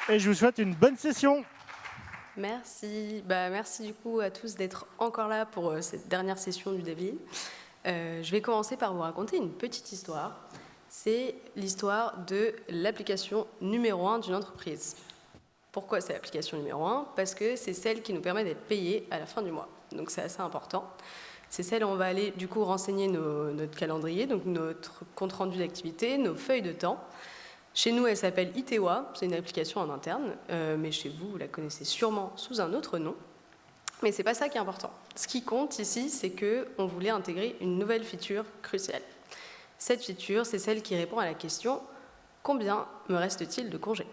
et je vous souhaite une bonne session. Merci. Merci du coup à tous d'être encore là pour cette dernière session du Devil. Je vais commencer par vous raconter une petite histoire. C'est l'histoire de l'application numéro 1 d'une entreprise. Pourquoi c'est l'application numéro 1 ? Parce que c'est celle qui nous permet d'être payés à la fin du mois. Donc c'est assez important. C'est celle où on va aller du coup renseigner notre calendrier, donc notre compte-rendu d'activité, nos feuilles de temps. Chez nous, elle s'appelle Itewa, c'est une application en interne, mais chez vous, vous la connaissez sûrement sous un autre nom. Mais c'est pas ça qui est important. Ce qui compte ici, c'est qu'on voulait intégrer une nouvelle feature cruciale. Cette feature, c'est celle qui répond à la question « Combien me reste-t-il de congés ?»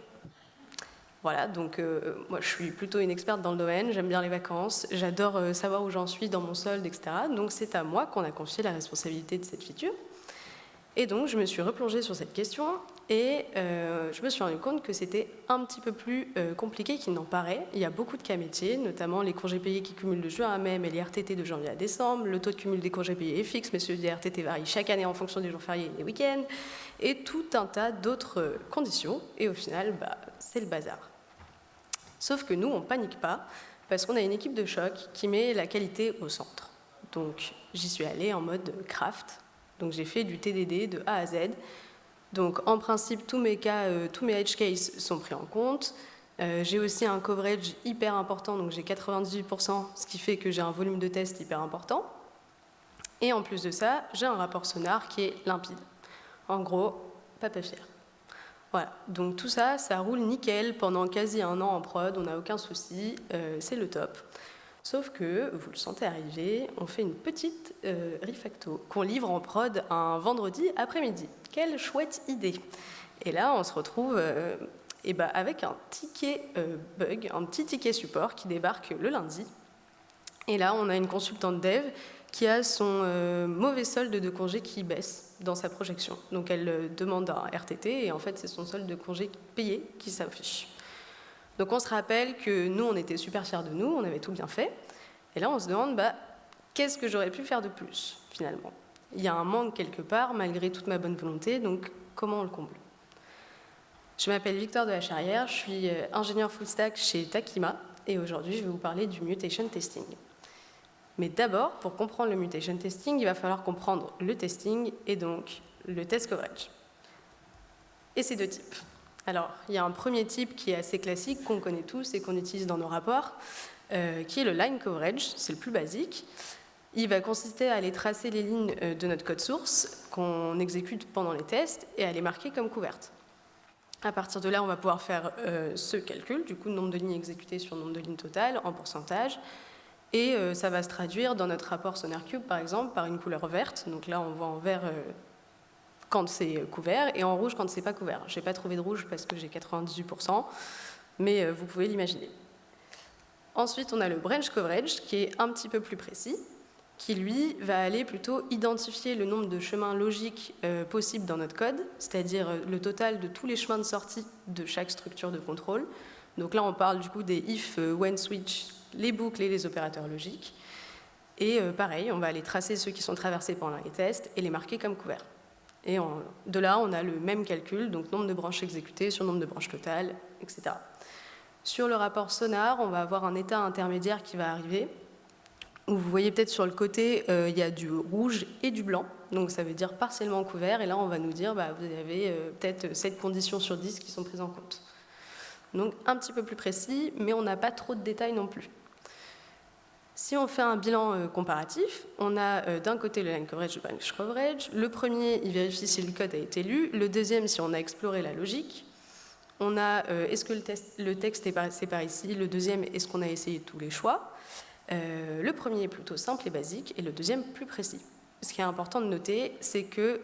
Voilà, donc moi je suis plutôt une experte dans le domaine, j'aime bien les vacances, j'adore savoir où j'en suis dans mon solde, etc. Donc c'est à moi qu'on a confié la responsabilité de cette feature. Et donc je me suis replongée sur cette question et je me suis rendu compte que c'était un petit peu plus compliqué qu'il n'en paraît. Il y a beaucoup de cas métiers, notamment les congés payés qui cumulent de juin à mai, mais les RTT de janvier à décembre. Le taux de cumul des congés payés est fixe, mais celui des RTT varie chaque année en fonction des jours fériés et des week-ends. Et tout un tas d'autres conditions. Et au final, c'est le bazar. Sauf que nous, on ne panique pas, parce qu'on a une équipe de choc qui met la qualité au centre. Donc j'y suis allée en mode craft. Donc j'ai fait du TDD de A à Z. Donc en principe, tous mes cas, tous mes edge cases sont pris en compte. J'ai aussi un coverage hyper important, donc j'ai 98%, ce qui fait que j'ai un volume de test hyper important. Et en plus de ça, j'ai un rapport sonar qui est limpide. En gros, pas fier. Voilà, donc tout ça, ça roule nickel pendant quasi un an en prod, on n'a aucun souci, c'est le top. Sauf que, vous le sentez arriver, on fait une petite refacto qu'on livre en prod un vendredi après-midi. Quelle chouette idée! Et là, on se retrouve avec un ticket bug, un petit ticket support qui débarque le lundi. Et là, on a une consultante dev qui a son mauvais solde de congé qui baisse dans sa projection. Donc elle demande un RTT et en fait c'est son solde de congé payé qui s'affiche. Donc on se rappelle que nous on était super fiers de nous, on avait tout bien fait. Et là on se demande qu'est-ce que j'aurais pu faire de plus finalement. Il y a un manque quelque part malgré toute ma bonne volonté, donc comment on le comble? Je m'appelle Victoire de la Charrière, je suis ingénieur full stack chez Takima et aujourd'hui je vais vous parler du mutation testing. Mais d'abord, pour comprendre le mutation testing, il va falloir comprendre le testing et donc le test coverage. Et ces deux types. Alors, il y a un premier type qui est assez classique, qu'on connaît tous et qu'on utilise dans nos rapports, qui est le line coverage, c'est le plus basique. Il va consister à aller tracer les lignes de notre code source qu'on exécute pendant les tests et à les marquer comme couvertes. À partir de là, on va pouvoir faire ce calcul, du coup, nombre de lignes exécutées sur nombre de lignes totales en pourcentage. Et ça va se traduire dans notre rapport SonarQube, par exemple, par une couleur verte. Donc là, on voit en vert quand c'est couvert et en rouge quand c'est pas couvert. Je n'ai pas trouvé de rouge parce que j'ai 98%, mais vous pouvez l'imaginer. Ensuite, on a le branch coverage, qui est un petit peu plus précis, qui, lui, va aller plutôt identifier le nombre de chemins logiques possibles dans notre code, c'est-à-dire le total de tous les chemins de sortie de chaque structure de contrôle. Donc là, on parle du coup des if, when, switch, les boucles et les opérateurs logiques. Et pareil, on va aller tracer ceux qui sont traversés pendant les tests et les marquer comme couverts. Et de là, on a le même calcul, donc nombre de branches exécutées sur nombre de branches totales, etc. Sur le rapport sonar, on va avoir un état intermédiaire qui va arriver, où vous voyez peut-être sur le côté, il y a du rouge et du blanc, donc ça veut dire partiellement couvert, et là on va nous dire, vous avez peut-être 7 conditions sur 10 qui sont prises en compte. Donc un petit peu plus précis, mais on n'a pas trop de détails non plus. Si on fait un bilan comparatif, on a d'un côté le line coverage et le branch coverage. Le premier, il vérifie si le code a été lu. Le deuxième, si on a exploré la logique. On a est-ce que le texte est passé par ici. Le deuxième, est-ce qu'on a essayé tous les choix. Le premier est plutôt simple et basique, et le deuxième plus précis. Ce qui est important de noter, c'est que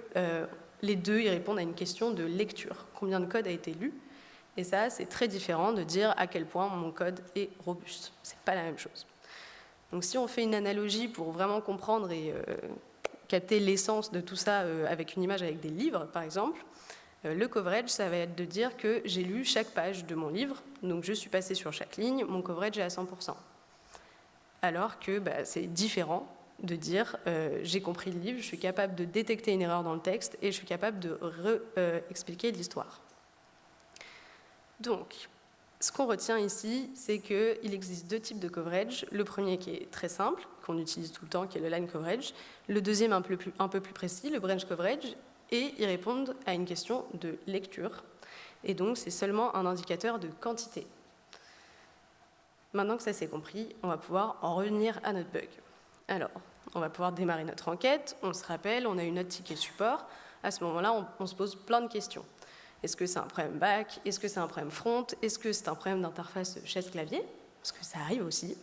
les deux, ils répondent à une question de lecture. Combien de code a été lu? Et ça, c'est très différent de dire à quel point mon code est robuste. C'est pas la même chose. Donc si on fait une analogie pour vraiment comprendre et capter l'essence de tout ça avec une image avec des livres, par exemple, le coverage, ça va être de dire que j'ai lu chaque page de mon livre, donc je suis passé sur chaque ligne, mon coverage est à 100%. Alors que c'est différent de dire j'ai compris le livre, je suis capable de détecter une erreur dans le texte et je suis capable de expliquer l'histoire. Donc, Ce qu'on retient ici, c'est qu'il existe 2 types de coverage. Le premier qui est très simple, qu'on utilise tout le temps, qui est le line coverage. Le deuxième un peu plus précis, le branch coverage. Et ils répondent à une question de lecture. Et donc, c'est seulement un indicateur de quantité. Maintenant que ça c'est compris, on va pouvoir en revenir à notre bug. Alors, on va pouvoir démarrer notre enquête. On se rappelle, on a eu notre ticket support. À ce moment-là, on se pose plein de questions. Est-ce que c'est un problème back? Est-ce que c'est un problème front? Est-ce que c'est un problème d'interface chaise-clavier? Parce que ça arrive aussi.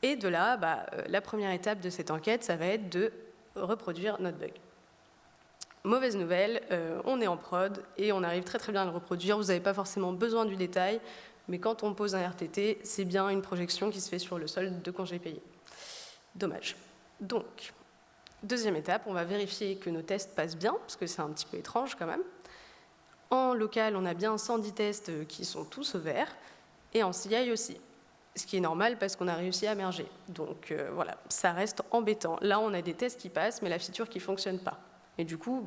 Et de là, la première étape de cette enquête, ça va être de reproduire notre bug. Mauvaise nouvelle, on est en prod et on arrive très très bien à le reproduire. Vous n'avez pas forcément besoin du détail, mais quand on pose un RTT, c'est bien une projection qui se fait sur le solde de congés payés. Dommage. Donc, deuxième étape, on va vérifier que nos tests passent bien, parce que c'est un petit peu étrange quand même. En local, on a bien 110 tests qui sont tous au vert, et en CI aussi. Ce qui est normal parce qu'on a réussi à merger. Donc voilà, ça reste embêtant. Là, on a des tests qui passent, mais la feature qui ne fonctionne pas. Et du coup,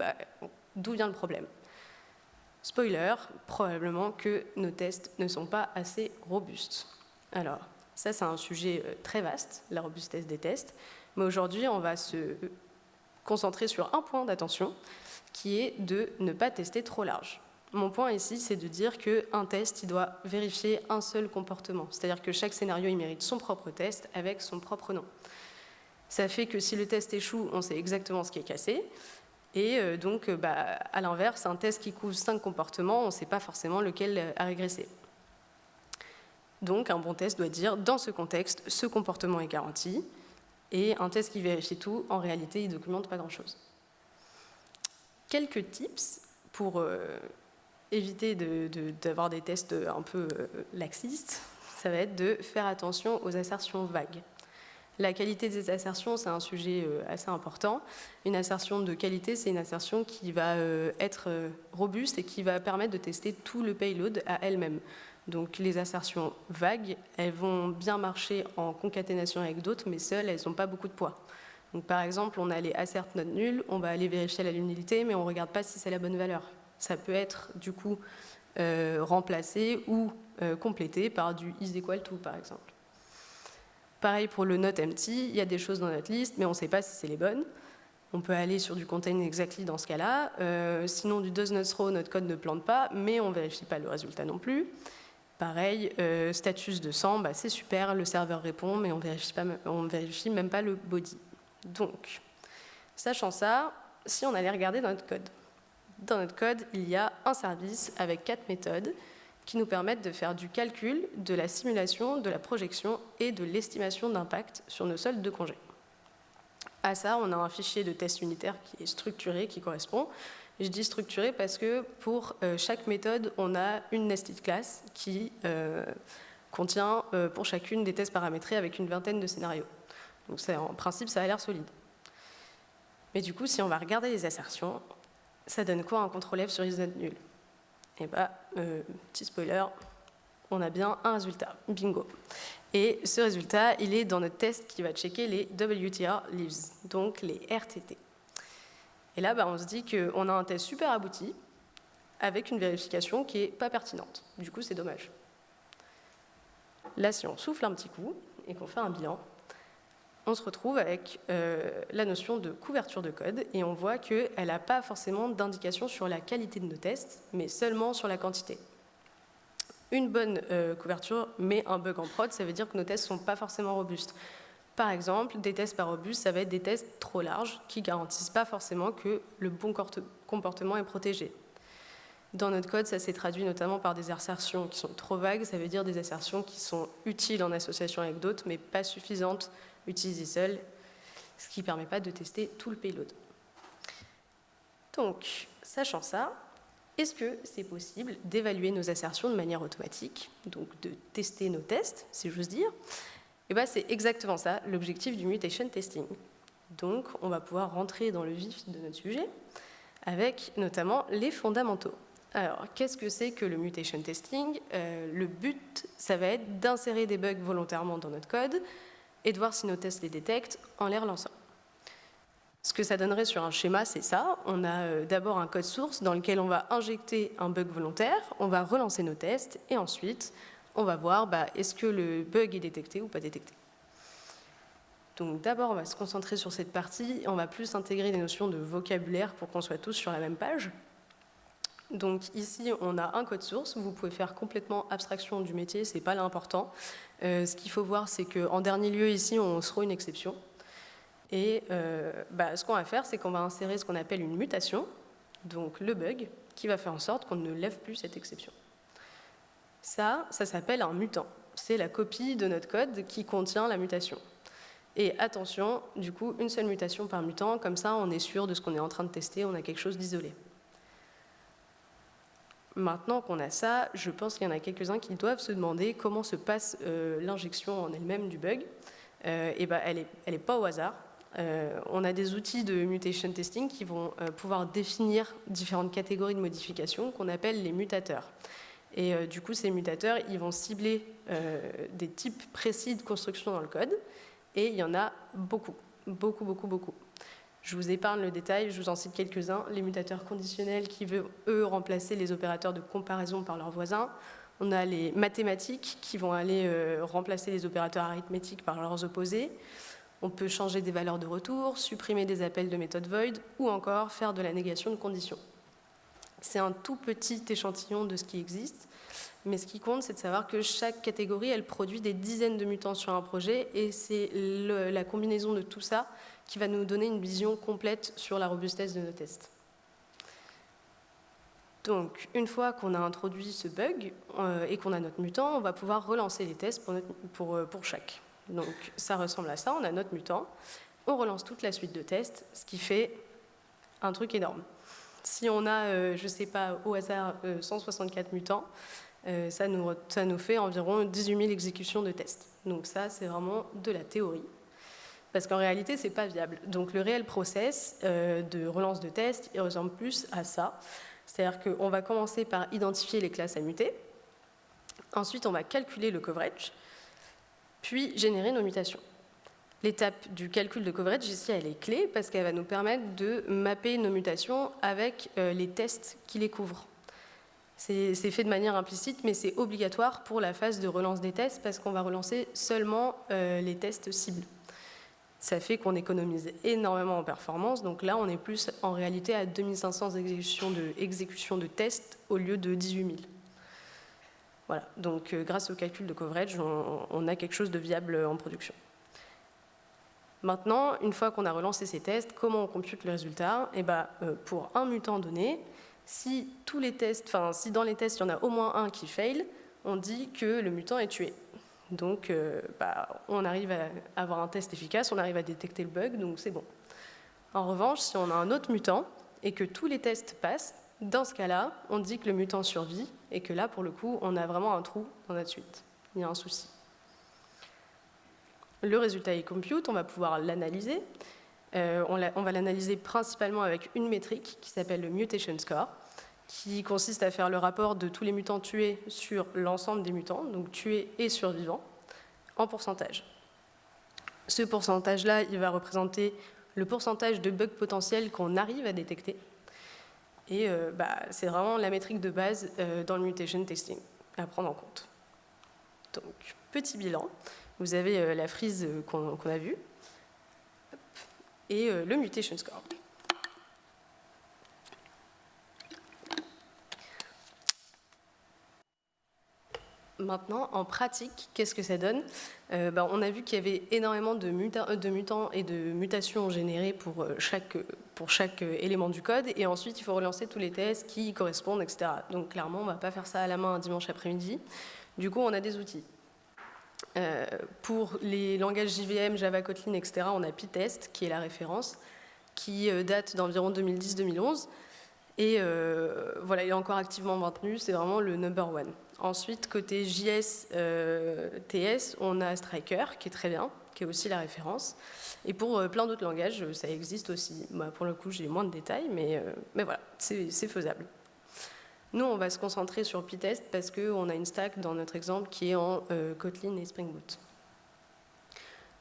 d'où vient le problème? Spoiler, probablement que nos tests ne sont pas assez robustes. Alors, ça, c'est un sujet très vaste, la robustesse des tests. Mais aujourd'hui, on va se concentrer sur un point d'attention, qui est de ne pas tester trop large. Mon point ici, c'est de dire qu'un test, il doit vérifier un seul comportement. C'est-à-dire que chaque scénario, il mérite son propre test avec son propre nom. Ça fait que si le test échoue, on sait exactement ce qui est cassé. Et donc, à l'inverse, un test qui couvre 5 comportements, on ne sait pas forcément lequel a régressé. Donc, un bon test doit dire, dans ce contexte, ce comportement est garanti. Et un test qui vérifie tout, en réalité, il ne documente pas grand-chose. Quelques tips pour éviter d'avoir des tests un peu laxistes, ça va être de faire attention aux assertions vagues. La qualité des assertions, c'est un sujet assez important. Une assertion de qualité, c'est une assertion qui va être robuste et qui va permettre de tester tout le payload à elle-même. Donc les assertions vagues, elles vont bien marcher en concaténation avec d'autres, mais seules, elles n'ont pas beaucoup de poids. Donc par exemple, on a les assert not nul, on va aller vérifier la nullité, mais on ne regarde pas si c'est la bonne valeur. Ça peut être du coup remplacé ou complété par du is equal to, par exemple. Pareil pour le not empty, il y a des choses dans notre liste, mais on ne sait pas si c'est les bonnes. On peut aller sur du contain exactly dans ce cas-là. Sinon, du does not throw, notre code ne plante pas, mais on ne vérifie pas le résultat non plus. Pareil, status de 100, c'est super, le serveur répond, mais on ne vérifie même pas le body. Donc, sachant ça, si on allait regarder dans notre code. Dans notre code, il y a un service avec 4 méthodes qui nous permettent de faire du calcul, de la simulation, de la projection et de l'estimation d'impact sur nos soldes de congés. À ça, on a un fichier de test unitaire qui est structuré, qui correspond. Je dis structuré parce que pour chaque méthode, on a une nested class qui contient pour chacune des tests paramétrés avec une vingtaine de scénarios. Donc en principe, ça a l'air solide. Mais du coup, si on va regarder les assertions, ça donne quoi un contrôle F sur is not nul? Et petit spoiler, on a bien un résultat, bingo. Et ce résultat, il est dans notre test qui va checker les WTR leaves, donc les RTT. Et là, on se dit qu'on a un test super abouti, avec une vérification qui n'est pas pertinente. Du coup, c'est dommage. Là, si on souffle un petit coup et qu'on fait un bilan, on se retrouve avec la notion de couverture de code et on voit qu'elle n'a pas forcément d'indication sur la qualité de nos tests, mais seulement sur la quantité. Une bonne couverture met un bug en prod, ça veut dire que nos tests ne sont pas forcément robustes. Par exemple, des tests pas robustes, ça va être des tests trop larges qui ne garantissent pas forcément que le bon comportement est protégé. Dans notre code, ça s'est traduit notamment par des assertions qui sont trop vagues, ça veut dire des assertions qui sont utiles en association avec d'autres, mais pas suffisantes utilisées seules, ce qui ne permet pas de tester tout le payload. Donc, sachant ça, est-ce que c'est possible d'évaluer nos assertions de manière automatique, donc de tester nos tests, si j'ose dire? Et c'est exactement ça, l'objectif du mutation testing. Donc, on va pouvoir rentrer dans le vif de notre sujet avec notamment les fondamentaux. Alors, qu'est-ce que c'est que le mutation testing? Le but, ça va être d'insérer des bugs volontairement dans notre code et de voir si nos tests les détectent en les relançant. Ce que ça donnerait sur un schéma, c'est ça. On a d'abord un code source dans lequel on va injecter un bug volontaire, on va relancer nos tests et ensuite, on va voir est-ce que le bug est détecté ou pas détecté. Donc d'abord, on va se concentrer sur cette partie, on va plus intégrer des notions de vocabulaire pour qu'on soit tous sur la même page. Donc ici, on a un code source, vous pouvez faire complètement abstraction du métier, c'est pas l'important. Ce qu'il faut voir, c'est qu'en dernier lieu, ici, on sera une exception. Et ce qu'on va faire, c'est qu'on va insérer ce qu'on appelle une mutation, donc le bug, qui va faire en sorte qu'on ne lève plus cette exception. Ça s'appelle un mutant. C'est la copie de notre code qui contient la mutation. Et attention, du coup, une seule mutation par mutant, comme ça, on est sûr de ce qu'on est en train de tester, on a quelque chose d'isolé. Maintenant qu'on a ça, je pense qu'il y en a quelques-uns qui doivent se demander comment se passe l'injection en elle-même du bug. Elle est pas au hasard. On a des outils de mutation testing qui vont pouvoir définir différentes catégories de modifications qu'on appelle les mutateurs. Et du coup, ces mutateurs, ils vont cibler des types précis de construction dans le code. Et il y en a beaucoup, beaucoup, beaucoup, beaucoup. Je vous épargne le détail, je vous en cite quelques-uns. Les mutateurs conditionnels qui veulent, eux, remplacer les opérateurs de comparaison par leurs voisins. On a les mathématiques qui vont aller remplacer les opérateurs arithmétiques par leurs opposés. On peut changer des valeurs de retour, supprimer des appels de méthode void ou encore faire de la négation de conditions. C'est un tout petit échantillon de ce qui existe, mais ce qui compte, c'est de savoir que chaque catégorie, elle produit des dizaines de mutants sur un projet et c'est la combinaison de tout ça qui va nous donner une vision complète sur la robustesse de nos tests. Donc, une fois qu'on a introduit ce bug et qu'on a notre mutant, on va pouvoir relancer les tests pour chaque. Donc, ça ressemble à ça, on a notre mutant, on relance toute la suite de tests, ce qui fait un truc énorme. Si on a, je ne sais pas, au hasard, 164 mutants, ça nous fait environ 18 000 exécutions de tests. Donc ça, c'est vraiment de la théorie. Parce qu'en réalité, ce n'est pas viable. Donc le réel process de relance de tests, il ressemble plus à ça. C'est-à-dire qu'on va commencer par identifier les classes à muter. Ensuite, on va calculer le coverage, puis générer nos mutations. L'étape du calcul de coverage, ici, elle est clé parce qu'elle va nous permettre de mapper nos mutations avec les tests qui les couvrent. C'est fait de manière implicite, mais c'est obligatoire pour la phase de relance des tests parce qu'on va relancer seulement les tests cibles. Ça fait qu'on économise énormément en performance, donc là, on est plus en réalité à 2500 exécutions de tests au lieu de 18 000. Voilà, donc grâce au calcul de coverage, on a quelque chose de viable en production. Maintenant, une fois qu'on a relancé ces tests, comment on compute le résultat ? Pour un mutant donné, si dans les tests, il y en a au moins un qui fail, on dit que le mutant est tué. Donc, on arrive à avoir un test efficace, on arrive à détecter le bug, donc c'est bon. En revanche, si on a un autre mutant et que tous les tests passent, dans ce cas-là, on dit que le mutant survit et que là, pour le coup, on a vraiment un trou dans notre suite. Il y a un souci. Le résultat est compute, on va pouvoir l'analyser. On va l'analyser principalement avec une métrique qui s'appelle le mutation score, qui consiste à faire le rapport de tous les mutants tués sur l'ensemble des mutants, donc tués et survivants, en pourcentage. Ce pourcentage-là, il va représenter le pourcentage de bugs potentiels qu'on arrive à détecter. Et c'est vraiment la métrique de base dans le mutation testing à prendre en compte. Donc, petit bilan. Vous avez la frise qu'on a vue et le mutation score. Maintenant, en pratique, qu'est-ce que ça donne ? On a vu qu'il y avait énormément de mutants et de mutations générées pour chaque élément du code, et ensuite il faut relancer tous les tests qui y correspondent, etc. Donc clairement, on ne va pas faire ça à la main un dimanche après-midi. Du coup, on a des outils. Pour les langages JVM, Java, Kotlin, etc., on a Pytest, qui est la référence, qui date d'environ 2010-2011. Et il est encore activement maintenu, c'est vraiment le number one. Ensuite, côté JS, TS, on a Striker, qui est très bien, qui est aussi la référence. Et pour plein d'autres langages, ça existe aussi. Pour le coup, j'ai moins de détails, mais voilà, c'est faisable. Nous, on va se concentrer sur Pytest parce qu'on a une stack dans notre exemple qui est en Kotlin et Spring Boot.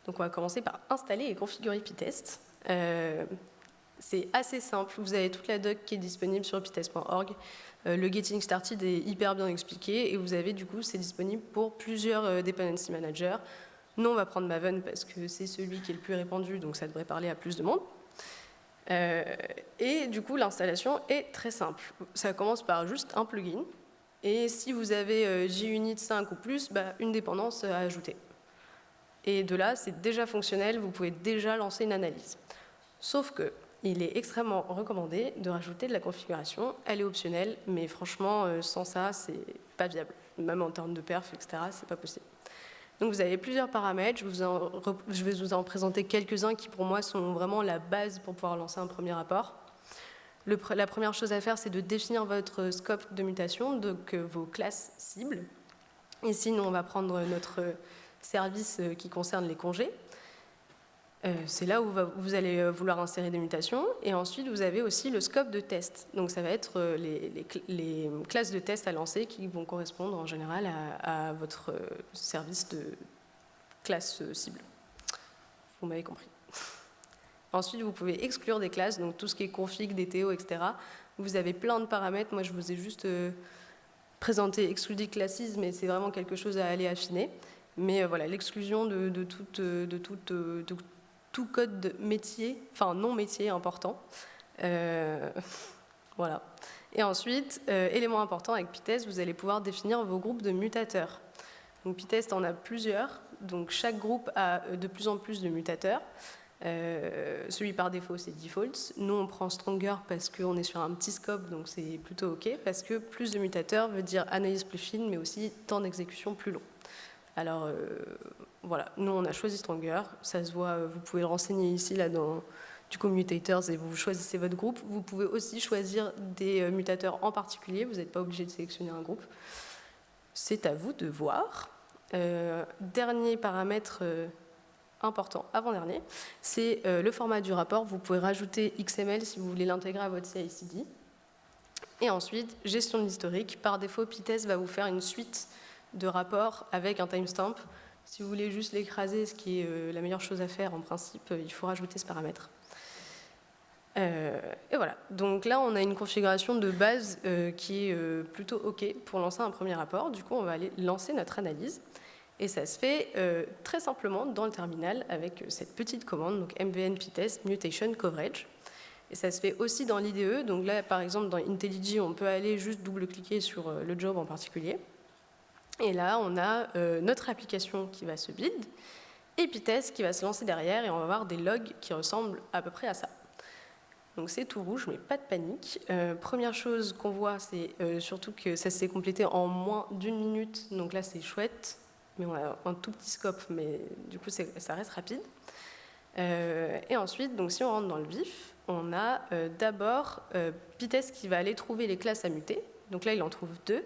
Donc on va commencer par installer et configurer Pytest. C'est assez simple, vous avez toute la doc qui est disponible sur pitest.org. Le Getting Started est hyper bien expliqué et vous avez du coup, c'est disponible pour plusieurs dependency managers. Nous, on va prendre Maven parce que c'est celui qui est le plus répandu, donc ça devrait parler à plus de monde. Et du coup, l'installation est très simple. Ça commence par juste un plugin. Et si vous avez JUnit 5 ou plus, une dépendance à ajouter. Et de là, c'est déjà fonctionnel, vous pouvez déjà lancer une analyse. Sauf que il est extrêmement recommandé de rajouter de la configuration. Elle est optionnelle, mais franchement, sans ça, c'est pas viable. Même en termes de perf, etc., c'est pas possible. Donc vous avez plusieurs paramètres, je vais vous en présenter quelques-uns qui pour moi sont vraiment la base pour pouvoir lancer un premier rapport. La première chose à faire, c'est de définir votre scope de mutation, donc vos classes cibles. Ici, nous, on va prendre notre service qui concerne les congés. C'est là où vous allez vouloir insérer des mutations. Et ensuite, vous avez aussi le scope de test. Donc ça va être les classes de test à lancer qui vont correspondre en général à votre service de classe cible. Vous m'avez compris. Ensuite, vous pouvez exclure des classes, donc tout ce qui est config, DTO, etc. Vous avez plein de paramètres. Moi, je vous ai juste présenté excluded classes, mais c'est vraiment quelque chose à aller affiner. Mais voilà, l'exclusion de tout code métier, enfin non métier important. Voilà. Et ensuite, élément important avec Pitest, vous allez pouvoir définir vos groupes de mutateurs. Donc Pitest en a plusieurs, donc chaque groupe a de plus en plus de mutateurs. Celui par défaut, c'est defaults. Nous, on prend stronger parce qu'on est sur un petit scope, donc c'est plutôt OK, parce que plus de mutateurs veut dire analyse plus fine, mais aussi temps d'exécution plus long. Alors, voilà, nous, on a choisi stronger. Ça se voit, vous pouvez le renseigner ici, là, dans du coup, mutators, et vous choisissez votre groupe. Vous pouvez aussi choisir des mutateurs en particulier. Vous n'êtes pas obligé de sélectionner un groupe. C'est à vous de voir. Dernier paramètre important, avant-dernier, c'est le format du rapport. Vous pouvez rajouter XML si vous voulez l'intégrer à votre CI/CD. Et ensuite, gestion de l'historique. Par défaut, Pitest va vous faire une suite de rapports avec un timestamp. Si vous voulez juste l'écraser, ce qui est la meilleure chose à faire en principe, il faut rajouter ce paramètre. Et voilà, donc là on a une configuration de base qui est plutôt OK pour lancer un premier rapport. Du coup, on va aller lancer notre analyse. Et ça se fait très simplement dans le terminal avec cette petite commande, donc mvn pitest mutation coverage. Et ça se fait aussi dans l'IDE. Donc là, par exemple, dans IntelliJ, on peut aller juste double-cliquer sur le job en particulier. Et là, on a notre application qui va se build et Pitest qui va se lancer derrière et on va avoir des logs qui ressemblent à peu près à ça. Donc c'est tout rouge, mais pas de panique. Première chose qu'on voit, c'est surtout que ça s'est complété en moins d'une minute. Donc là, c'est chouette. Mais on a un tout petit scope, mais du coup, ça reste rapide. Et ensuite, donc, si on rentre dans le vif, on a d'abord Pitest qui va aller trouver les classes à muter. Donc là, il en trouve 2.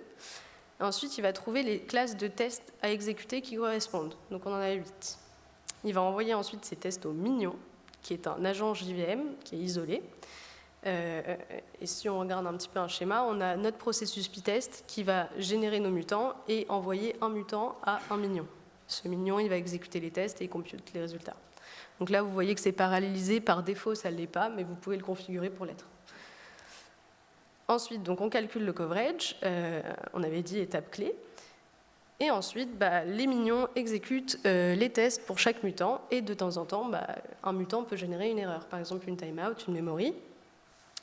Ensuite, il va trouver les classes de tests à exécuter qui correspondent. Donc on en a 8. Il va envoyer ensuite ces tests au Mignon, qui est un agent JVM qui est isolé. Et si on regarde un petit peu un schéma, on a notre processus Pitest qui va générer nos mutants et envoyer un mutant à un Mignon. Ce Mignon, il va exécuter les tests et compute les résultats. Donc là, vous voyez que c'est parallélisé. Par défaut, ça ne l'est pas, mais vous pouvez le configurer pour l'être. Ensuite, donc, on calcule le coverage. On avait dit étape clé. Et ensuite, les Mignons exécutent les tests pour chaque mutant. Et de temps en temps, un mutant peut générer une erreur. Par exemple, une timeout, une memory.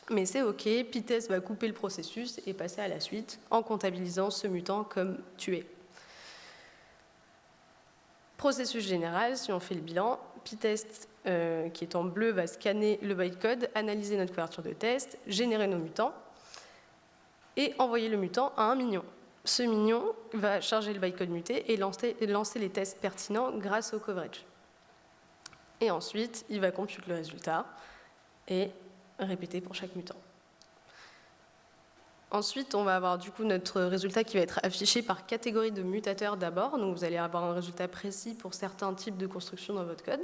Mais c'est OK, Pitest va couper le processus et passer à la suite en comptabilisant ce mutant comme tué. Processus général, si on fait le bilan, Pitest, qui est en bleu, va scanner le bytecode, analyser notre couverture de test, générer nos mutants et envoyer le mutant à un Mignon. Ce Mignon va charger le bytecode muté et lancer les tests pertinents grâce au coverage. Et ensuite, il va computer le résultat et répéter pour chaque mutant. Ensuite, on va avoir du coup notre résultat qui va être affiché par catégorie de mutateurs d'abord. Donc vous allez avoir un résultat précis pour certains types de constructions dans votre code.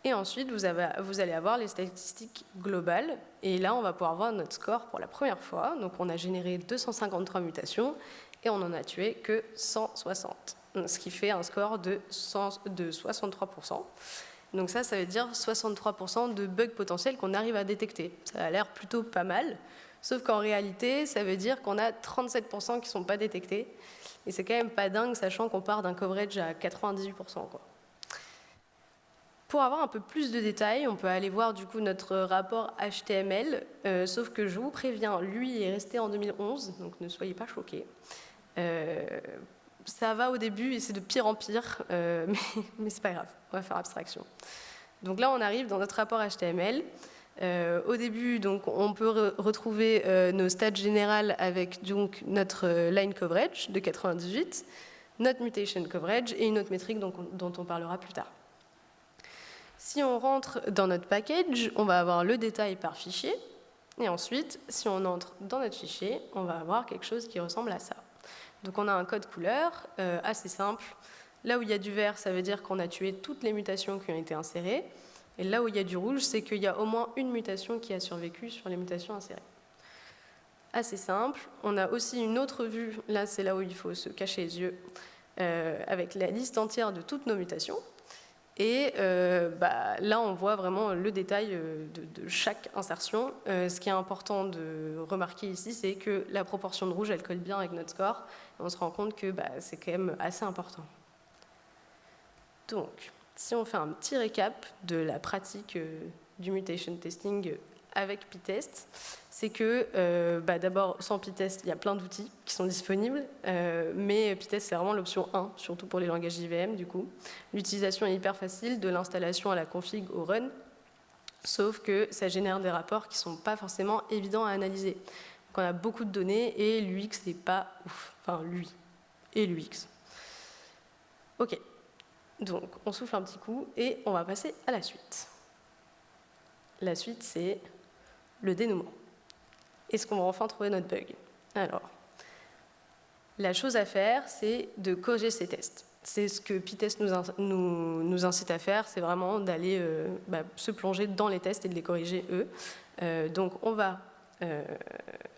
Et ensuite, vous allez avoir les statistiques globales. Et là, on va pouvoir voir notre score pour la première fois. Donc on a généré 253 mutations et on n'en a tué que 160. Ce qui fait un score de 63%. Donc ça veut dire 63% de bugs potentiels qu'on arrive à détecter. Ça a l'air plutôt pas mal, sauf qu'en réalité, ça veut dire qu'on a 37% qui ne sont pas détectés. Et c'est quand même pas dingue, sachant qu'on part d'un coverage à 98%, quoi. Pour avoir un peu plus de détails, on peut aller voir du coup notre rapport HTML, sauf que je vous préviens, lui est resté en 2011, donc ne soyez pas choqués. Ça va au début et c'est de pire en pire, mais c'est pas grave, on va faire abstraction. Donc là, on arrive dans notre rapport HTML. Au début, donc, on peut retrouver nos stats générales avec donc, notre line coverage de 98, notre mutation coverage et une autre métrique dont on parlera plus tard. Si on rentre dans notre package, on va avoir le détail par fichier. Et ensuite, si on entre dans notre fichier, on va avoir quelque chose qui ressemble à ça. Donc on a un code couleur assez simple. Là où il y a du vert, ça veut dire qu'on a tué toutes les mutations qui ont été insérées. Et là où il y a du rouge, c'est qu'il y a au moins une mutation qui a survécu sur les mutations insérées. Assez simple. On a aussi une autre vue, là c'est là où il faut se cacher les yeux, avec la liste entière de toutes nos mutations. Et là, on voit vraiment le détail de chaque insertion. Ce qui est important de remarquer ici, c'est que la proportion de rouge, elle colle bien avec notre score. Et on se rend compte que c'est quand même assez important. Donc, si on fait un petit récap de la pratique du mutation testing avec Pitest, c'est que d'abord, sans Pitest, il y a plein d'outils qui sont disponibles, mais Pitest, c'est vraiment l'option 1, surtout pour les langages JVM, du coup. L'utilisation est hyper facile, de l'installation à la config au run, sauf que ça génère des rapports qui ne sont pas forcément évidents à analyser. Donc on a beaucoup de données et l'UX n'est pas ouf. Enfin, lui et l'UX. Ok, donc on souffle un petit coup et on va passer à la suite. La suite, c'est le dénouement. Est-ce qu'on va enfin trouver notre bug? Alors, la chose à faire, c'est de corriger ces tests. C'est ce que Pitest nous incite à faire, c'est vraiment d'aller se plonger dans les tests et de les corriger eux. Donc on va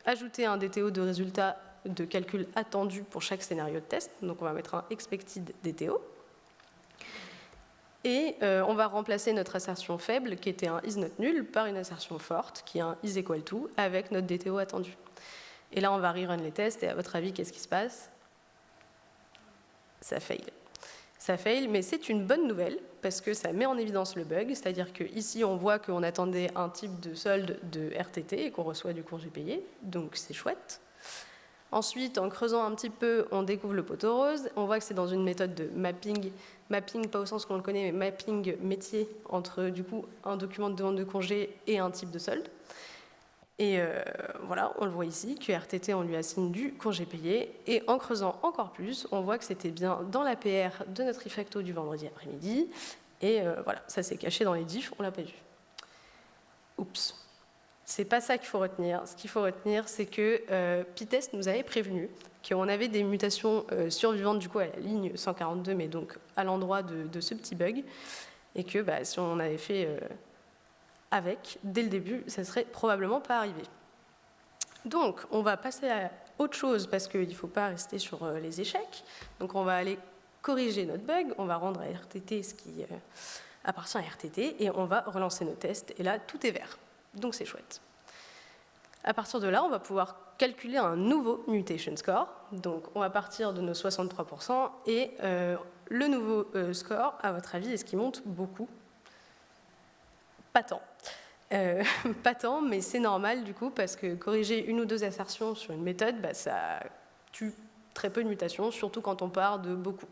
ajouter un DTO de résultat de calcul attendu pour chaque scénario de test. Donc on va mettre un expected DTO. Et on va remplacer notre assertion faible, qui était un is not null, par une assertion forte, qui est un is equal to, avec notre DTO attendu. Et là, on va rerun les tests, et à votre avis, qu'est-ce qui se passe? Ça fail. Ça fail, mais c'est une bonne nouvelle, parce que ça met en évidence le bug, c'est-à-dire qu'ici, on voit qu'on attendait un type de solde de RTT, et qu'on reçoit du congé payé, donc c'est chouette. Ensuite, en creusant un petit peu, on découvre le poteau rose. On voit que c'est dans une méthode de mapping. Mapping, pas au sens qu'on le connaît, mais mapping métier entre du coup un document de demande de congé et un type de solde. Et voilà, on le voit ici, QRTT, on lui assigne du congé payé. Et en creusant encore plus, on voit que c'était bien dans la PR de notre refacto du vendredi après-midi. Et voilà, ça s'est caché dans les diffs, on l'a pas vu. Oups. C'est pas ça qu'il faut retenir. Ce qu'il faut retenir, c'est que Pitest nous avait prévenu qu'on avait des mutations survivantes du coup à la ligne 142, mais donc à l'endroit de ce petit bug, et que si on avait fait avec dès le début, ça serait probablement pas arrivé. Donc, on va passer à autre chose parce qu'il ne faut pas rester sur les échecs. Donc, on va aller corriger notre bug, on va rendre à RTT ce qui appartient à RTT, et on va relancer nos tests. Et là, tout est vert. Donc c'est chouette. À partir de là, on va pouvoir calculer un nouveau mutation score. Donc on va partir de nos 63% et le nouveau score, à votre avis, est-ce qu'il monte beaucoup? Pas tant. Pas tant, mais c'est normal du coup, parce que corriger une ou deux assertions sur une méthode, ça tue très peu de mutations, surtout quand on part de beaucoup.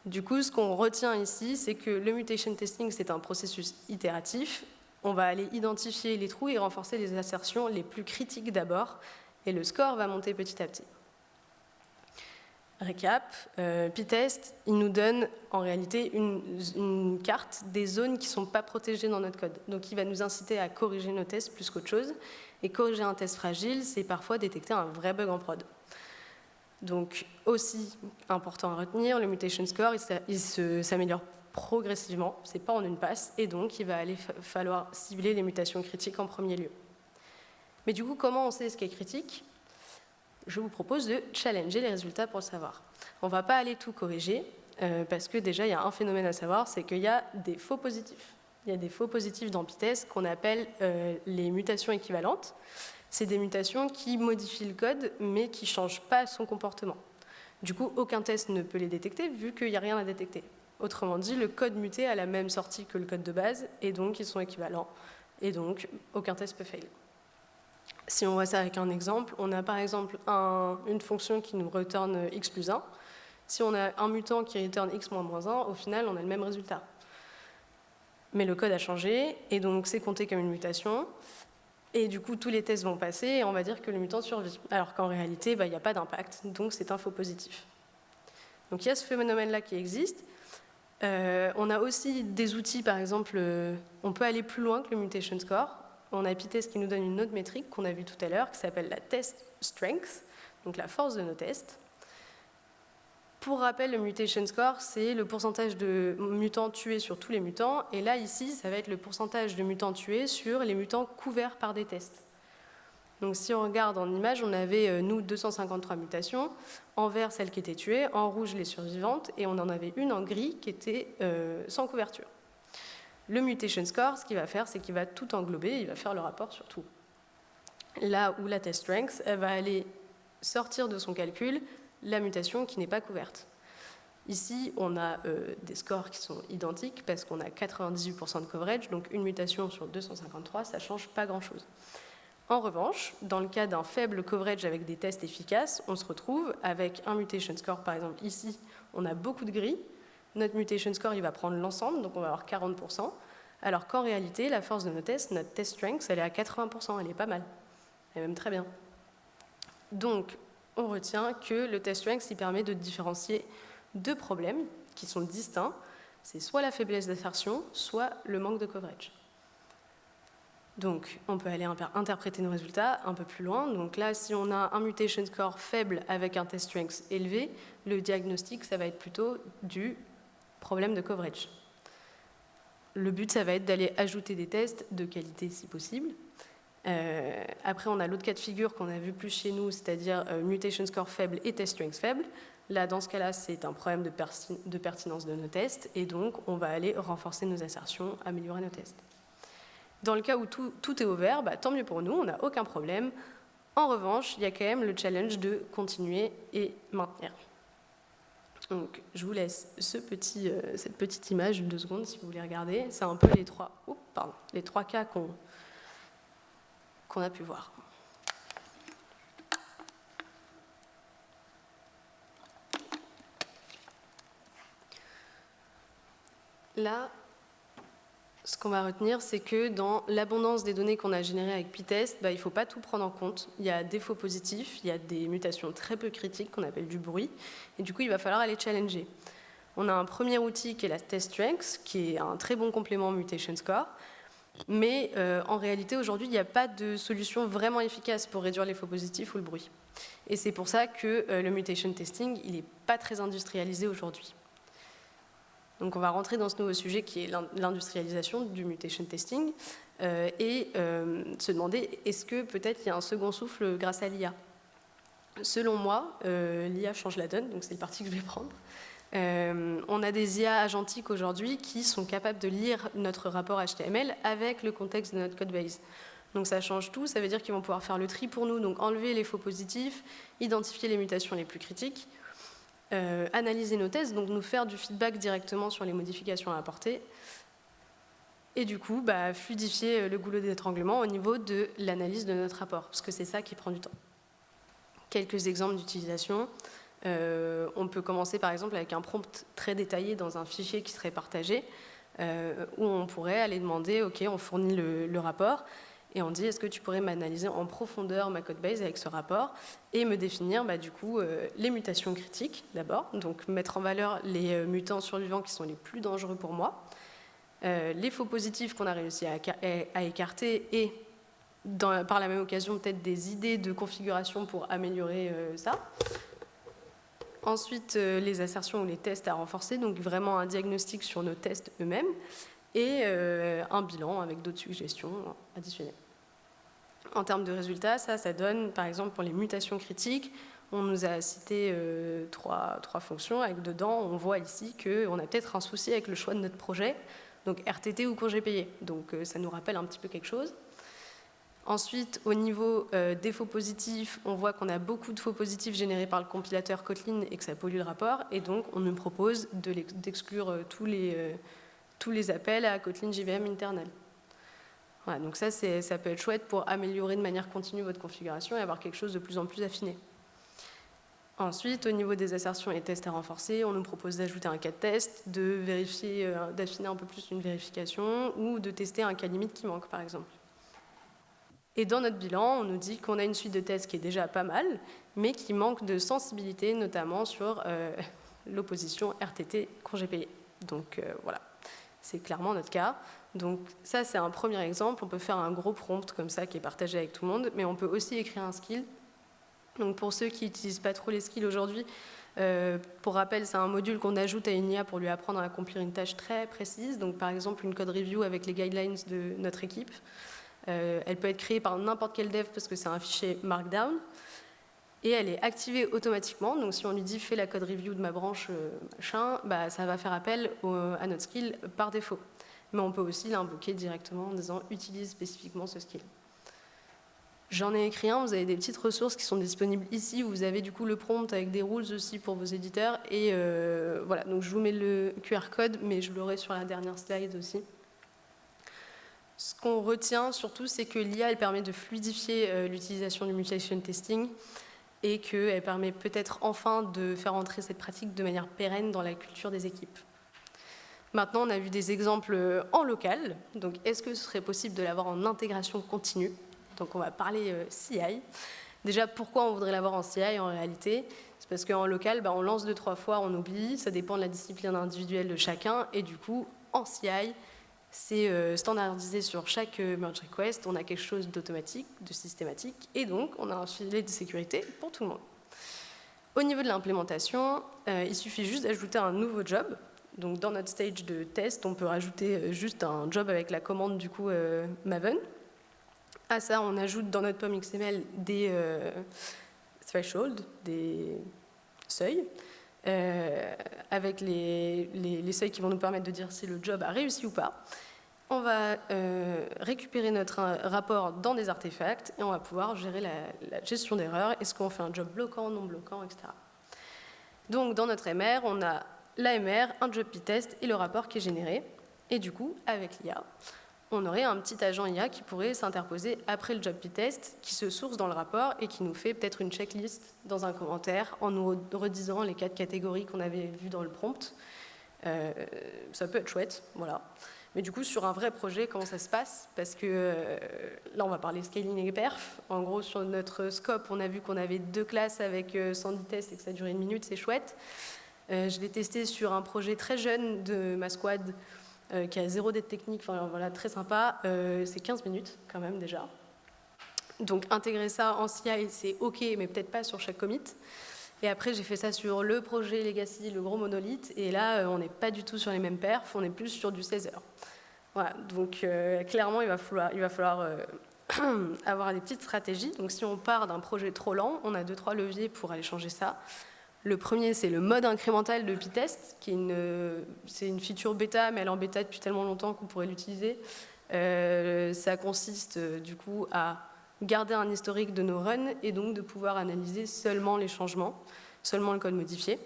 Du coup, ce qu'on retient ici, c'est que le mutation testing, c'est un processus itératif. On va aller identifier les trous et renforcer les assertions les plus critiques d'abord, et le score va monter petit à petit. Récap, Pitest, il nous donne en réalité une carte des zones qui ne sont pas protégées dans notre code. Donc il va nous inciter à corriger nos tests plus qu'autre chose. Et corriger un test fragile, c'est parfois détecter un vrai bug en prod. Donc aussi important à retenir, le mutation score, il s'améliore progressivement, c'est pas en une passe, et donc il va falloir cibler les mutations critiques en premier lieu. Mais du coup, comment on sait ce qui est critique ? Je vous propose de challenger les résultats pour le savoir. On ne va pas aller tout corriger, parce que déjà, il y a un phénomène à savoir, c'est qu'il y a des faux positifs. Il y a des faux positifs dans PyTest qu'on appelle les mutations équivalentes. C'est des mutations qui modifient le code, mais qui ne changent pas son comportement. Du coup, aucun test ne peut les détecter, vu qu'il n'y a rien à détecter. Autrement dit, le code muté a la même sortie que le code de base, et donc ils sont équivalents, et donc aucun test peut fail. Si on voit ça avec un exemple, on a par exemple une fonction qui nous return x plus 1. Si on a un mutant qui return x moins 1, au final, on a le même résultat. Mais le code a changé, et donc c'est compté comme une mutation. Et du coup, tous les tests vont passer, et on va dire que le mutant survit. Alors qu'en réalité, il n'y a pas d'impact, donc c'est un faux positif. Donc il y a ce phénomène-là qui existe. On a aussi des outils, par exemple, on peut aller plus loin que le mutation score. On a PyTest qui nous donne une autre métrique qu'on a vue tout à l'heure, qui s'appelle la test strength, donc la force de nos tests. Pour rappel, le mutation score, c'est le pourcentage de mutants tués sur tous les mutants. Et là, ici, ça va être le pourcentage de mutants tués sur les mutants couverts par des tests. Donc si on regarde en image, on avait, nous, 253 mutations. En vert, celles qui étaient tuées. En rouge, les survivantes. Et on en avait une en gris qui était sans couverture. Le mutation score, ce qu'il va faire, c'est qu'il va tout englober. Il va faire le rapport sur tout. Là où la test strength, elle va aller sortir de son calcul la mutation qui n'est pas couverte. Ici, on a des scores qui sont identiques parce qu'on a 98% de coverage, donc une mutation sur 253, ça ne change pas grand-chose. En revanche, dans le cas d'un faible coverage avec des tests efficaces, on se retrouve avec un mutation score, par exemple ici, on a beaucoup de gris, notre mutation score il va prendre l'ensemble, donc on va avoir 40%, alors qu'en réalité, la force de nos tests, notre test strength, elle est à 80%, elle est pas mal, elle est même très bien. Donc, on retient que le test strength il permet de différencier deux problèmes qui sont distincts. C'est soit la faiblesse d'assertion, soit le manque de coverage. Donc, on peut aller interpréter nos résultats un peu plus loin. Donc là, si on a un mutation score faible avec un test strength élevé, le diagnostic, ça va être plutôt du problème de coverage. Le but, ça va être d'aller ajouter des tests de qualité si possible. Après, on a l'autre cas de figure qu'on a vu plus chez nous, c'est-à-dire mutation score faible et test strength faible. Là, dans ce cas-là, c'est un problème de pertinence de nos tests, et donc on va aller renforcer nos assertions, améliorer nos tests. Dans le cas où tout est ouvert, tant mieux pour nous, on n'a aucun problème. En revanche, il y a quand même le challenge de continuer et maintenir. Donc, je vous laisse cette petite image, 2 secondes, si vous voulez regarder. C'est un peu les trois cas qu'on a pu voir. Là, ce qu'on va retenir, c'est que dans l'abondance des données qu'on a générées avec PyTest, il ne faut pas tout prendre en compte. Il y a des faux positifs, il y a des mutations très peu critiques qu'on appelle du bruit, et du coup, il va falloir aller challenger. On a un premier outil qui est la test strength, qui est un très bon complément au mutation score, mais en réalité, aujourd'hui, il n'y a pas de solution vraiment efficace pour réduire les faux positifs ou le bruit. Et c'est pour ça que le mutation testing, il n'est pas très industrialisé aujourd'hui. Donc on va rentrer dans ce nouveau sujet qui est l'industrialisation du mutation testing et se demander est-ce que peut-être il y a un second souffle grâce à l'IA. Selon moi, l'IA change la donne, donc c'est le parti que je vais prendre. On a des IA agentiques aujourd'hui qui sont capables de lire notre rapport HTML avec le contexte de notre codebase. Donc ça change tout, ça veut dire qu'ils vont pouvoir faire le tri pour nous, donc enlever les faux positifs, identifier les mutations les plus critiques, analyser nos tests, donc nous faire du feedback directement sur les modifications à apporter, et du coup fluidifier le goulot d'étranglement au niveau de l'analyse de notre rapport, parce que c'est ça qui prend du temps. Quelques exemples d'utilisation. On peut commencer par exemple avec un prompt très détaillé dans un fichier qui serait partagé, où on pourrait aller demander, ok, on fournit le rapport, et on dit, est-ce que tu pourrais m'analyser en profondeur ma codebase avec ce rapport et me définir du coup les mutations critiques d'abord, donc mettre en valeur les mutants survivants qui sont les plus dangereux pour moi, les faux positifs qu'on a réussi à écarter et par la même occasion peut-être des idées de configuration pour améliorer ça. Ensuite, les assertions ou les tests à renforcer, donc vraiment un diagnostic sur nos tests eux-mêmes et un bilan avec d'autres suggestions additionnelles. En termes de résultats, ça donne, par exemple, pour les mutations critiques, On nous a cité trois fonctions, avec dedans, on voit ici qu'on a peut-être un souci avec le choix de notre projet, donc RTT ou congé payé. Donc ça nous rappelle un petit peu quelque chose. Ensuite, au niveau des faux positifs, on voit qu'on a beaucoup de faux positifs générés par le compilateur Kotlin et que ça pollue le rapport, et donc on nous propose d'exclure tous les appels à Kotlin JVM internal. Voilà, donc ça peut être chouette pour améliorer de manière continue votre configuration et avoir quelque chose de plus en plus affiné. Ensuite, au niveau des assertions et tests à renforcer, on nous propose d'ajouter un cas de test, d'affiner un peu plus une vérification ou de tester un cas limite qui manque, par exemple. Et dans notre bilan, on nous dit qu'on a une suite de tests qui est déjà pas mal, mais qui manque de sensibilité, notamment sur l'opposition RTT congé payé. Donc voilà, c'est clairement notre cas. Donc ça, c'est un premier exemple. On peut faire un gros prompt comme ça qui est partagé avec tout le monde, mais on peut aussi écrire un skill. Donc pour ceux qui n'utilisent pas trop les skills aujourd'hui, pour rappel, c'est un module qu'on ajoute à une IA pour lui apprendre à accomplir une tâche très précise. Donc par exemple, une code review avec les guidelines de notre équipe. Elle peut être créée par n'importe quel dev parce que c'est un fichier Markdown. Et elle est activée automatiquement. Donc si on lui dit « fais la code review de ma branche machin », bah, ça va faire appel à notre skill par défaut. Mais on peut aussi l'invoquer directement en disant « utilise spécifiquement ce skill ». J'en ai écrit un, vous avez des petites ressources qui sont disponibles ici. Vous avez du coup le prompt avec des rules aussi pour vos éditeurs. Et voilà, donc je vous mets le QR code, mais je l'aurai sur la dernière slide aussi. Ce qu'on retient surtout, c'est que l'IA, elle permet de fluidifier l'utilisation du mutation testing et qu'elle permet peut-être enfin de faire entrer cette pratique de manière pérenne dans la culture des équipes. Maintenant, on a vu des exemples en local. Donc, est-ce que ce serait possible de l'avoir en intégration continue? Donc, on va parler CI. Déjà, pourquoi on voudrait l'avoir en CI en réalité? C'est parce qu'en local, on lance 2-3 fois, on oublie. Ça dépend de la discipline individuelle de chacun. Et du coup, en CI, c'est standardisé sur chaque merge request, on a quelque chose d'automatique, de systématique, et donc on a un filet de sécurité pour tout le monde. Au niveau de l'implémentation, il suffit juste d'ajouter un nouveau job. Donc dans notre stage de test, on peut rajouter juste un job avec la commande du coup Maven. À ça, on ajoute dans notre POM XML des thresholds, des seuils, avec les seuils qui vont nous permettre de dire si le job a réussi ou pas. On va récupérer notre rapport dans des artefacts et on va pouvoir gérer la gestion d'erreurs. Est-ce qu'on fait un job bloquant, non bloquant, etc. Donc dans notre MR, on a l'AMR, un job p-test et le rapport qui est généré. Et du coup, avec l'IA, on aurait un petit agent IA qui pourrait s'interposer après le job p-test, qui se source dans le rapport et qui nous fait peut-être une checklist dans un commentaire en nous redisant les 4 catégories qu'on avait vues dans le prompt. Ça peut être chouette, voilà. Mais du coup, sur un vrai projet, comment ça se passe? Parce que là, on va parler scaling et perf. En gros, sur notre scope, on a vu qu'on avait 2 classes avec 110 tests et que ça durait 1 minute, c'est chouette. Je l'ai testé sur un projet très jeune de ma squad qui a 0 dette technique, enfin voilà, très sympa. C'est 15 minutes quand même déjà. Donc intégrer ça en CI, c'est OK, mais peut-être pas sur chaque commit. Et après, j'ai fait ça sur le projet Legacy, le gros monolithe. Et là, on n'est pas du tout sur les mêmes perfs, on est plus sur du 16 heures. Voilà, donc clairement, il va falloir avoir des petites stratégies. Donc si on part d'un projet trop lent, on a 2-3 leviers pour aller changer ça. Le premier, c'est le mode incrémental de p-test, c'est une feature bêta, mais elle est en bêta depuis tellement longtemps qu'on pourrait l'utiliser. Ça consiste du coup à garder un historique de nos runs et donc de pouvoir analyser seulement les changements, seulement le code modifié.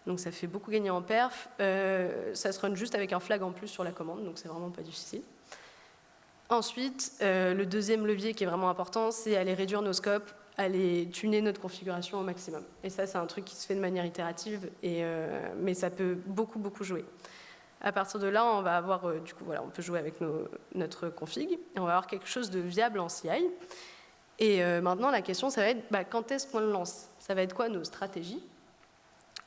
Donc ça fait beaucoup gagner en perf. Ça se run juste avec un flag en plus sur la commande, donc c'est vraiment pas difficile. Ensuite, le deuxième levier qui est vraiment important, c'est aller réduire nos scopes, aller tuner notre configuration au maximum. Et ça, c'est un truc qui se fait de manière itérative, mais ça peut beaucoup jouer. À partir de là, on va avoir, du coup, voilà, on peut jouer avec notre config, et on va avoir quelque chose de viable en CI. Et maintenant, la question, ça va être, quand est-ce qu'on le lance? Ça va être quoi nos stratégies?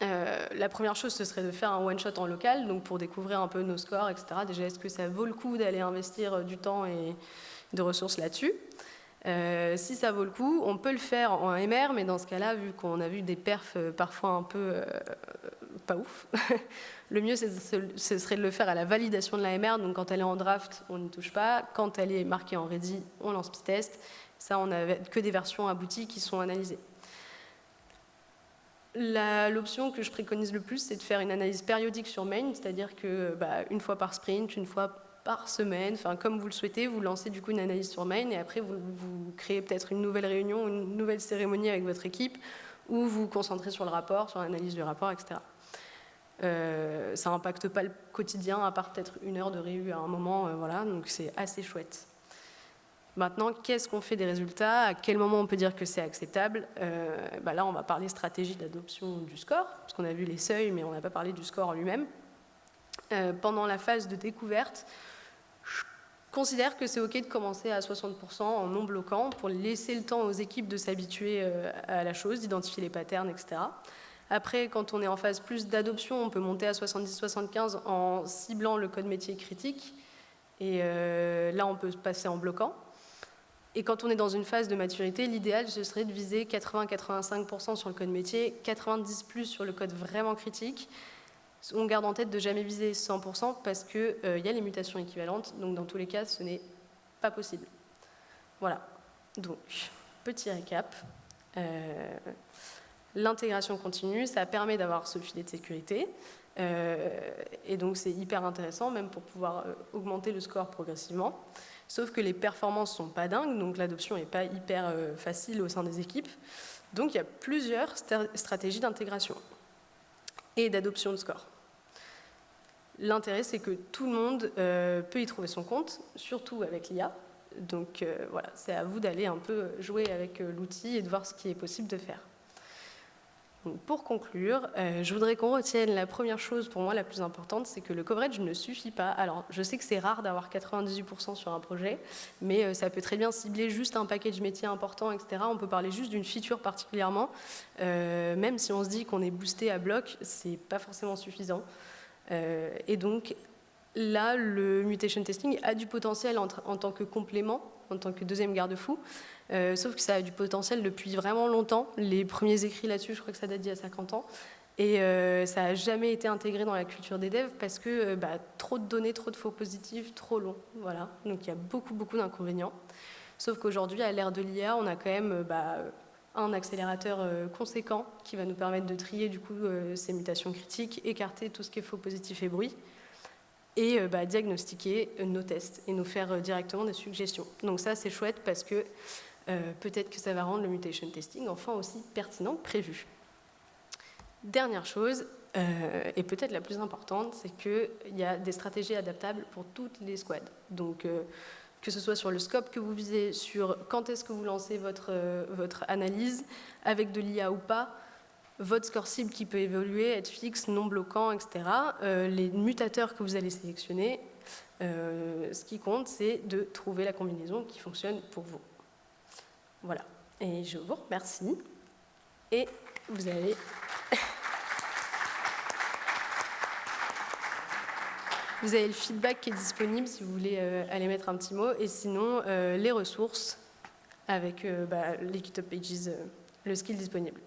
La première chose, ce serait de faire un one-shot en local, donc pour découvrir un peu nos scores, etc. Déjà, est-ce que ça vaut le coup d'aller investir du temps et de ressources là-dessus? Si ça vaut le coup, on peut le faire en MR, mais dans ce cas-là, vu qu'on a vu des perfs parfois un peu pas ouf, le mieux, ce serait de le faire à la validation de la MR. Donc quand elle est en draft, on n'y touche pas. Quand elle est marquée en ready, on lance p-test. Ça, on n'a que des versions abouties qui sont analysées. L'option que je préconise le plus, c'est de faire une analyse périodique sur main, c'est-à-dire que une fois par sprint, une fois par semaine, enfin comme vous le souhaitez, vous lancez du coup une analyse sur main et après vous créez peut-être une nouvelle réunion, une nouvelle cérémonie avec votre équipe où vous vous concentrez sur le rapport, sur l'analyse du rapport, etc. Ça n'impacte pas le quotidien à part peut-être 1 heure de réu à un moment, voilà, donc c'est assez chouette. Maintenant, qu'est-ce qu'on fait des résultats? À quel moment on peut dire que c'est acceptable? Là, on va parler stratégie d'adoption du score, parce qu'on a vu les seuils, mais on n'a pas parlé du score en lui-même. Pendant la phase de découverte, je considère que c'est OK de commencer à 60% en non bloquant pour laisser le temps aux équipes de s'habituer à la chose, d'identifier les patterns, etc. Après, quand on est en phase plus d'adoption, on peut monter à 70-75 en ciblant le code métier critique. Et là, on peut passer en bloquant. Et quand on est dans une phase de maturité, l'idéal, ce serait de viser 80-85% sur le code métier, 90% plus sur le code vraiment critique. On garde en tête de jamais viser 100% parce qu'il y a les mutations équivalentes, donc dans tous les cas, ce n'est pas possible. Voilà, donc petit récap. L'intégration continue, ça permet d'avoir ce filet de sécurité. Et donc c'est hyper intéressant, même pour pouvoir augmenter le score progressivement. Sauf que les performances ne sont pas dingues, donc l'adoption n'est pas hyper facile au sein des équipes. Donc il y a plusieurs stratégies d'intégration et d'adoption de score. L'intérêt, c'est que tout le monde peut y trouver son compte, surtout avec l'IA. Donc voilà, c'est à vous d'aller un peu jouer avec l'outil et de voir ce qui est possible de faire. Donc, pour conclure, je voudrais qu'on retienne la première chose, pour moi la plus importante, c'est que le coverage ne suffit pas. Alors, je sais que c'est rare d'avoir 98% sur un projet, mais ça peut très bien cibler juste un package métier important, etc. On peut parler juste d'une feature particulièrement. Même si on se dit qu'on est boosté à bloc, c'est pas forcément suffisant. Et donc, là, le mutation testing a du potentiel en tant que complément, en tant que deuxième garde-fou. Sauf que ça a du potentiel depuis vraiment longtemps. Les premiers écrits là-dessus, je crois que ça date d'il y a 50 ans. Et ça n'a jamais été intégré dans la culture des devs parce que trop de données, trop de faux positifs, trop long. Voilà. Donc il y a beaucoup d'inconvénients. Sauf qu'aujourd'hui, à l'ère de l'IA, on a quand même un accélérateur conséquent qui va nous permettre de trier du coup ces mutations critiques, écarter tout ce qui est faux positif et bruit, et diagnostiquer nos tests et nous faire directement des suggestions. Donc ça, c'est chouette parce que peut-être que ça va rendre le mutation testing enfin aussi pertinent que prévu. Dernière chose, et peut-être la plus importante, c'est qu'il y a des stratégies adaptables pour toutes les squads. Donc que ce soit sur le scope que vous visez, sur quand est-ce que vous lancez votre analyse, avec de l'IA ou pas, votre score cible qui peut évoluer, être fixe, non bloquant, etc. Les mutateurs que vous allez sélectionner, ce qui compte, c'est de trouver la combinaison qui fonctionne pour vous. Voilà. Et je vous remercie. Et vous avez... Vous avez le feedback qui est disponible si vous voulez aller mettre un petit mot. Et sinon, les ressources avec les GitHub Pages, le skill disponible.